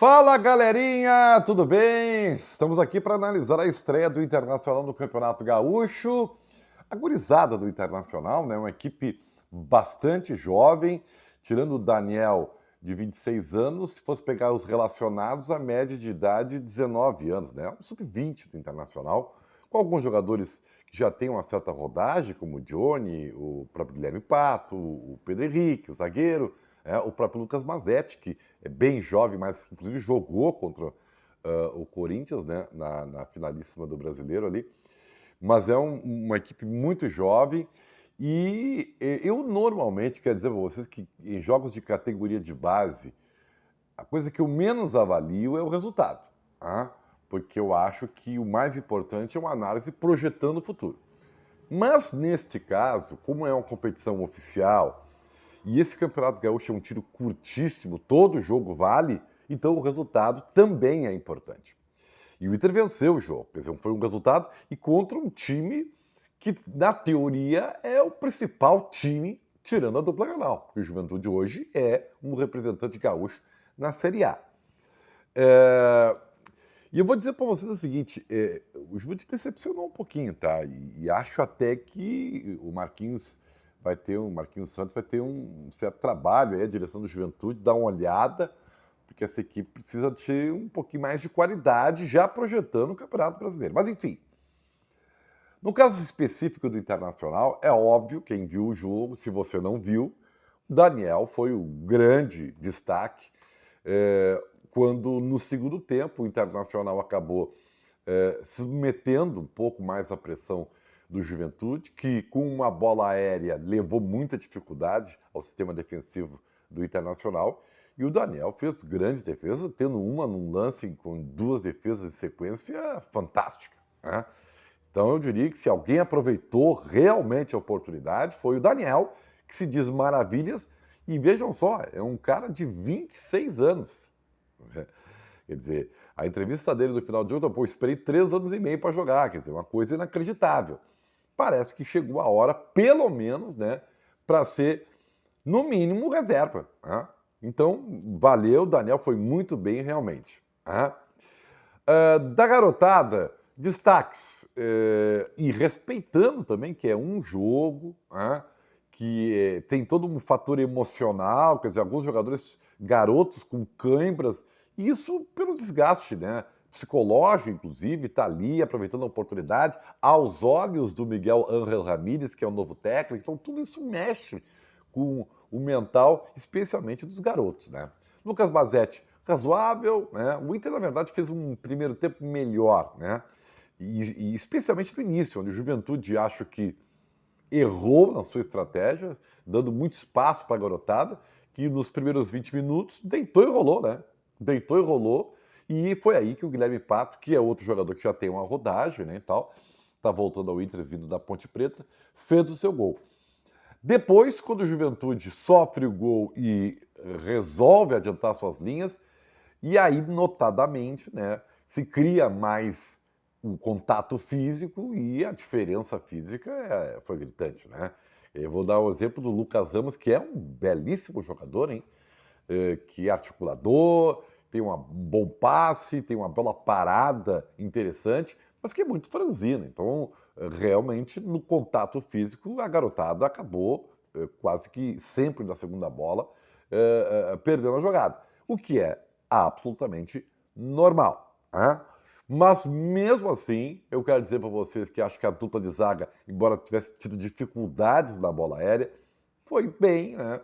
Fala galerinha, tudo bem? Estamos aqui para analisar a estreia do Internacional no Campeonato Gaúcho. A gurizada do Internacional, né? Uma equipe bastante jovem, tirando o Daniel de 26 anos, se fosse pegar os relacionados, a média de idade 19 anos, né? Um sub-20 do Internacional, com alguns jogadores que já têm uma certa rodagem, como o Johnny, o próprio Guilherme Pato, o Pedro Henrique, o zagueiro, o próprio Lucas Mazzetti, que é bem jovem, mas inclusive jogou contra o Corinthians, né, na finalíssima do Brasileiro ali. Mas é uma equipe muito jovem e eu normalmente, quero dizer para vocês que em jogos de categoria de base, a coisa que eu menos avalio é o resultado, tá? Porque eu acho que o mais importante é uma análise projetando o futuro. Mas neste caso, como é uma competição oficial, e esse Campeonato Gaúcho é um tiro curtíssimo, todo jogo vale, então o resultado também é importante. E o Inter venceu o jogo, quer dizer, foi um resultado e contra um time que, na teoria, é o principal time, tirando a dupla Grenal. O Juventude hoje é um representante gaúcho na Série A. E eu vou dizer para vocês o seguinte, o Juventude decepcionou um pouquinho, tá? E acho até que o Marquinhos Santos vai ter um certo trabalho aí, a direção do Juventude, dar uma olhada, porque essa equipe precisa ter um pouquinho mais de qualidade, já projetando o Campeonato Brasileiro. Mas enfim, no caso específico do Internacional, é óbvio, quem viu o jogo, se você não viu, o Daniel foi o grande destaque, quando no segundo tempo o Internacional acabou se submetendo um pouco mais à pressão do Juventude, que com uma bola aérea levou muita dificuldade ao sistema defensivo do Internacional, e o Daniel fez grandes defesas, tendo uma num lance com duas defesas em sequência fantástica, né? Então eu diria que se alguém aproveitou realmente a oportunidade foi o Daniel, que se diz maravilhas, e vejam só, é um cara de 26 anos. Quer dizer, a entrevista dele no final de jogo, pô, esperei 3 anos e meio para jogar, quer dizer, uma coisa inacreditável. Parece que chegou a hora, pelo menos, né, para ser, no mínimo, reserva, né? Então, valeu, o Daniel foi muito bem realmente, né? Da garotada, destaques, e respeitando também que é um jogo, né, que tem todo um fator emocional, quer dizer, alguns jogadores garotos com cãibras, e isso pelo desgaste, né, psicológico, inclusive, está ali aproveitando a oportunidade, aos olhos do Miguel Ángel Ramírez, que é o novo técnico, então tudo isso mexe com o mental, especialmente dos garotos, né. Lucas Mazzetti, razoável, né? O Inter, na verdade, fez um primeiro tempo melhor, né? E especialmente no início, onde o Juventude acho que errou na sua estratégia, dando muito espaço para a garotada, que nos primeiros 20 minutos deitou e rolou, né? Deitou e rolou, e foi aí que o Guilherme Pato, que é outro jogador que já tem uma rodagem, né, e tal, tá voltando ao Inter vindo da Ponte Preta, fez o seu gol. Depois, quando o Juventude sofre o gol e resolve adiantar suas linhas, e aí, notadamente, né, se cria mais um contato físico e a diferença física foi gritante, né? Eu vou dar o exemplo do Lucas Ramos, que é um belíssimo jogador, hein? Que é articulador, tem um bom passe, tem uma bola parada interessante, mas que é muito franzino. Então, realmente, no contato físico, a garotada acabou quase que sempre na segunda bola perdendo a jogada. O que é absolutamente normal, né? Mas mesmo assim, eu quero dizer para vocês que acho que a dupla de zaga, embora tivesse tido dificuldades na bola aérea, foi bem, né?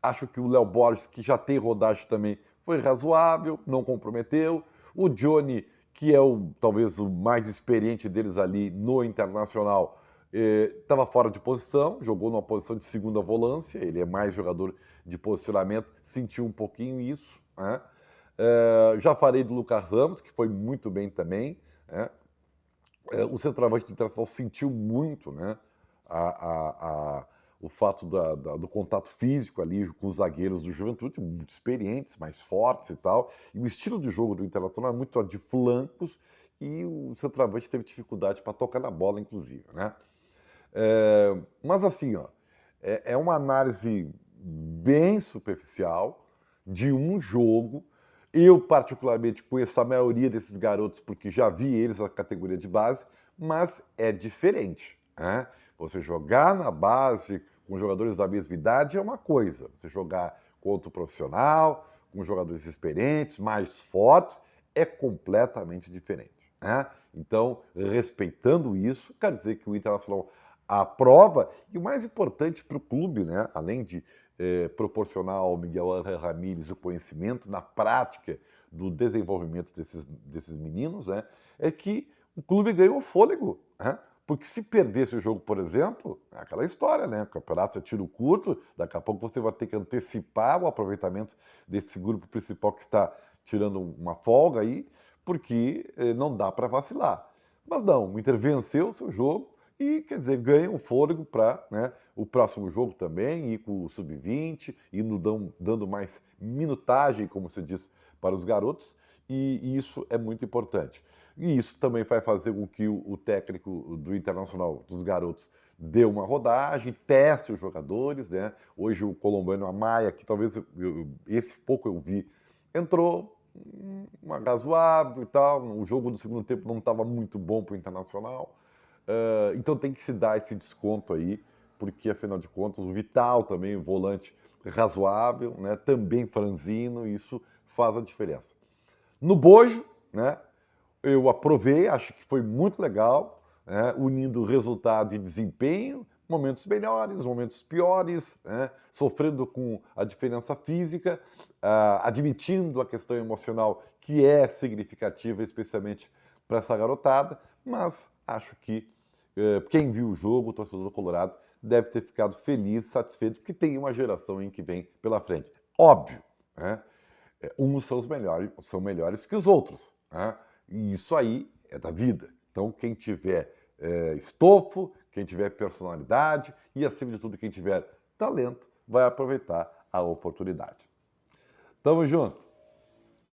Acho que o Léo Borges, que já tem rodagem também, foi razoável, não comprometeu. O Johnny, que é talvez o mais experiente deles ali no Internacional, estava fora de posição, jogou numa posição de segunda volância, ele é mais jogador de posicionamento, sentiu um pouquinho isso, né? Já falei do Lucas Ramos, que foi muito bem também, né? O centroavante do Internacional sentiu muito, né, o fato do contato físico ali com os zagueiros do Juventude, muito experientes, mais fortes e tal. E o estilo de jogo do Internacional é muito de flancos e o centroavante teve dificuldade para tocar na bola, inclusive, né? Mas assim, ó, é uma análise bem superficial, de um jogo. Eu, particularmente, conheço a maioria desses garotos porque já vi eles na categoria de base, mas é diferente, né? Você jogar na base com jogadores da mesma idade é uma coisa. Você jogar contra o profissional, com jogadores experientes, mais fortes, é completamente diferente, né? Então, respeitando isso, quer dizer que o Internacional aprova, e o mais importante para o clube, né, além de proporcionar ao Miguel Ramírez o conhecimento na prática do desenvolvimento desses meninos, né, é que o clube ganhou fôlego, né? Porque se perdesse o jogo, por exemplo, é aquela história, né? O campeonato é tiro curto, daqui a pouco você vai ter que antecipar o aproveitamento desse grupo principal que está tirando uma folga aí, porque não dá para vacilar. Mas não, o Inter venceu o seu jogo e, quer dizer, ganha um fôlego para, né, o próximo jogo também, ir com o sub-20, indo dando mais minutagem, como se diz, para os garotos, e isso é muito importante. E isso também vai fazer com que o técnico do Internacional, dos garotos, dê uma rodagem, teste os jogadores, né? Hoje o colombiano Amaya, que talvez esse pouco eu vi, entrou uma razoável e tal. O jogo do segundo tempo não estava muito bom para o Internacional. Então tem que se dar esse desconto aí, porque afinal de contas o Vital também, o volante razoável, né? Também franzino, isso faz a diferença. No bojo, né? Eu aprovei, acho que foi muito legal, né? Unindo resultado e desempenho, momentos melhores, momentos piores, né? Sofrendo com a diferença física, admitindo a questão emocional que é significativa, especialmente para essa garotada, mas acho que quem viu o jogo, o torcedor colorado, deve ter ficado feliz, satisfeito, porque tem uma geração em que vem pela frente. Óbvio, né? Uns são melhores que os outros, né? E isso aí é da vida. Então, quem tiver estofo, quem tiver personalidade e, acima de tudo, quem tiver talento, vai aproveitar a oportunidade. Tamo junto!